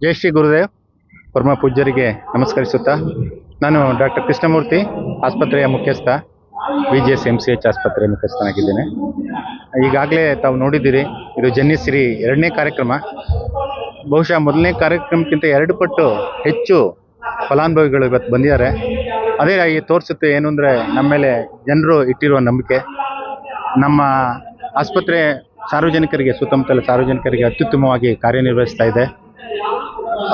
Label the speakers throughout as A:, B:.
A: ಜೈ ಶ್ರೀ ಗುರುದೇವ್. ಪರಮ ಪೂಜ್ಯರಿಗೆ ನಮಸ್ಕರಿಸುತ್ತಾ, ನಾನು ಡಾಕ್ಟರ್ ಕೃಷ್ಣಮೂರ್ತಿ, ಆಸ್ಪತ್ರೆಯ ಮುಖ್ಯಸ್ಥ, VGSMCH ಆಸ್ಪತ್ರೆಯ ಮುಖ್ಯಸ್ಥನಾಗಿದ್ದೇನೆ. ಈಗಾಗಲೇ ತಾವು ನೋಡಿದ್ದೀರಿ, ಇದು ಜನ್ಯಶ್ರೀ 2ನೇ ಕಾರ್ಯಕ್ರಮ. ಬಹುಶಃ ಮೊದಲನೇ ಕಾರ್ಯಕ್ರಮಕ್ಕಿಂತ 2 ಪಟ್ಟು ಹೆಚ್ಚು ಫಲಾನುಭವಿಗಳು ಇವತ್ತು ಬಂದಿದ್ದಾರೆ. ಅದೇ ತೋರಿಸುತ್ತೆ ಏನು ಅಂದರೆ, ನಮ್ಮ ಮೇಲೆ ಜನರು ಇಟ್ಟಿರುವ ನಂಬಿಕೆ. ನಮ್ಮ ಆಸ್ಪತ್ರೆ ಸಾರ್ವಜನಿಕರಿಗೆ, ಸುತ್ತಮುತ್ತಲ ಸಾರ್ವಜನಿಕರಿಗೆ ಅತ್ಯುತ್ತಮವಾಗಿ ಕಾರ್ಯನಿರ್ವಹಿಸ್ತಾ ಇದೆ.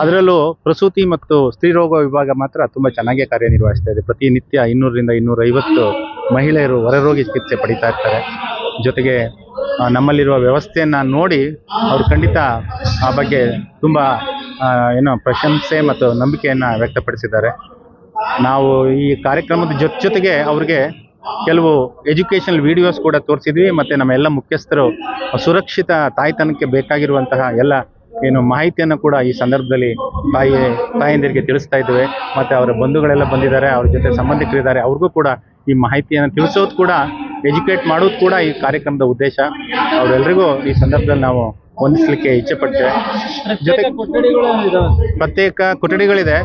A: ಅದರಲ್ಲೂ ಪ್ರಸೂತಿ ಮತ್ತು ಸ್ತ್ರೀರೋಗ ವಿಭಾಗ ಮಾತ್ರ ತುಂಬ ಚೆನ್ನಾಗೇ ಕಾರ್ಯನಿರ್ವಹಿಸ್ತಾ ಇದೆ. ಪ್ರತಿನಿತ್ಯ 200ರಿಂದ 250 ಮಹಿಳೆಯರು ಹೊರರೋಗಿ ಚಿಕಿತ್ಸೆ ಪಡಿತಾ ಇರ್ತಾರೆ. ಜೊತೆಗೆ ನಮ್ಮಲ್ಲಿರುವ ವ್ಯವಸ್ಥೆಯನ್ನು ನೋಡಿ ಅವರು ಖಂಡಿತ ಆ ಬಗ್ಗೆ ತುಂಬ ಪ್ರಶಂಸೆ ಮತ್ತು ನಂಬಿಕೆಯನ್ನು ವ್ಯಕ್ತಪಡಿಸಿದ್ದಾರೆ. ನಾವು ಈ ಕಾರ್ಯಕ್ರಮದ ಜೊತೆಗೆ ಅವ್ರಿಗೆ ಕೆಲವು ಎಜುಕೇಷನಲ್ ವಿಡಿಯೋಸ್ ಕೂಡ ತೋರಿಸಿದ್ವಿ. ಮತ್ತು ನಮ್ಮ ಎಲ್ಲ ಮುಖ್ಯಸ್ಥರು ಸುರಕ್ಷಿತ ತಾಯ್ತನಕ್ಕೆ ಬೇಕಾಗಿರುವಂತಹ ಎಲ್ಲ ಮಾಹಿತಿಯನ್ನು ಕೂಡ ಈ ಸಂದರ್ಭದಲ್ಲಿ ತಾಯಂದಿರಿಗೆ ತಿಳಿಸ್ತಾ ಇದ್ದೇವೆ. ಮತ್ತು ಅವರ ಬಂಧುಗಳೆಲ್ಲ ಬಂದಿದ್ದಾರೆ, ಅವ್ರ ಜೊತೆ ಸಂಬಂಧಿಕರಿದ್ದಾರೆ, ಅವ್ರಿಗೂ ಕೂಡ ಈ ಮಾಹಿತಿಯನ್ನು ತಿಳಿಸೋದು ಕೂಡ, ಎಜುಕೇಟ್ ಮಾಡೋದು ಕೂಡ ಈ ಕಾರ್ಯಕ್ರಮದ ಉದ್ದೇಶ. ಅವರೆಲ್ಲರಿಗೂ ಈ ಸಂದರ್ಭದಲ್ಲಿ ನಾವು ಹೊಂದಿಸಲಿಕ್ಕೆ ಇಚ್ಛೆಪಡ್ತೇವೆ. ಜೊತೆಗೆ ಪ್ರತ್ಯೇಕ ಕೊಠಡಿಗಳಿದೆ.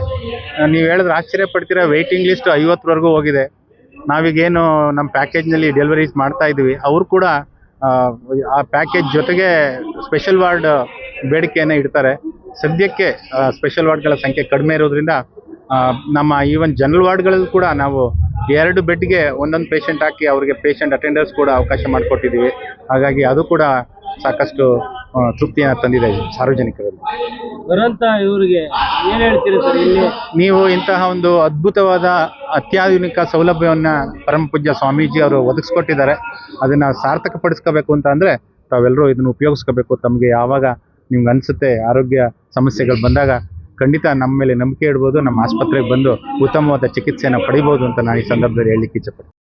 A: ನೀವು ಹೇಳಿದ್ರೆ ಆಶ್ಚರ್ಯ ಪಡ್ತೀರಾ, ವೆಯ್ಟಿಂಗ್ ಲಿಸ್ಟ್ 50ವರೆಗೂ ಹೋಗಿದೆ. ನಾವೀಗೇನು ನಮ್ಮ ಪ್ಯಾಕೇಜ್ನಲ್ಲಿ ಡೆಲಿವರೀಸ್ ಮಾಡ್ತಾ ಇದ್ದೀವಿ, ಅವರು ಕೂಡ ಆ ಪ್ಯಾಕೇಜ್ ಜೊತೆಗೆ ಸ್ಪೆಷಲ್ ವಾರ್ಡ್ ಬೇಡಿಕೆಯನ್ನು ಇಡ್ತಾರೆ. ಸದ್ಯಕ್ಕೆ ಸ್ಪೆಷಲ್ ವಾರ್ಡ್ಗಳ ಸಂಖ್ಯೆ ಕಡಿಮೆ ಇರೋದ್ರಿಂದ ನಮ್ಮ ಈವನ್ ಜನರಲ್ ವಾರ್ಡ್ಗಳಲ್ಲಿ ಕೂಡ ನಾವು 2 ಬೆಡ್ಗೆ ಒಂದೊಂದು ಪೇಷಂಟ್ ಹಾಕಿ ಅವರಿಗೆ ಪೇಷಂಟ್ ಅಟೆಂಡರ್ಸ್ ಕೂಡ ಅವಕಾಶ ಮಾಡಿಕೊಟ್ಟಿದ್ದೀವಿ. ಹಾಗಾಗಿ ಅದು ಕೂಡ ಸಾಕಷ್ಟು ತೃಪ್ತಿಯನ್ನು ತಂದಿದೆ ಸಾರ್ವಜನಿಕರಲ್ಲಿ.
B: ಬರುವಂತ ಇವರಿಗೆ ಏನು ಹೇಳ್ತೀರಿ ಸರ್? ಇಲ್ಲಿ
A: ನೀವು ಇಂತಹ ಒಂದು ಅದ್ಭುತವಾದ ಅತ್ಯಾಧುನಿಕ ಸೌಲಭ್ಯವನ್ನು ಪರಮ ಪೂಜ್ಯ ಸ್ವಾಮೀಜಿ ಅವರು ಒದಗಿಸ್ಕೊಟ್ಟಿದ್ದಾರೆ. ಅದನ್ನು ಸಾರ್ಥಕಪಡಿಸ್ಕೋಬೇಕು ಅಂತ ಅಂದರೆ ತಾವೆಲ್ಲರೂ ಇದನ್ನು ಉಪಯೋಗಿಸ್ಕೋಬೇಕು. ತಮಗೆ ಯಾವಾಗ ನಿಮ್ಗೆ ಅನಿಸುತ್ತೆ ಆರೋಗ್ಯ ಸಮಸ್ಯೆಗಳು ಬಂದಾಗ ಖಂಡಿತ ನಮ್ಮ ಮೇಲೆ ನಂಬಿಕೆ ಇಡ್ಬೋದು. ನಮ್ಮ ಆಸ್ಪತ್ರೆಗೆ ಬಂದು ಉತ್ತಮವಾದ ಚಿಕಿತ್ಸೆಯನ್ನು ಪಡಿಬೋದು ಅಂತ ನಾನು ಈ ಸಂದರ್ಭದಲ್ಲಿ ಹೇಳಲಿಕ್ಕೆ ಇಚ್ಛೆಪಡ್ತೀನಿ.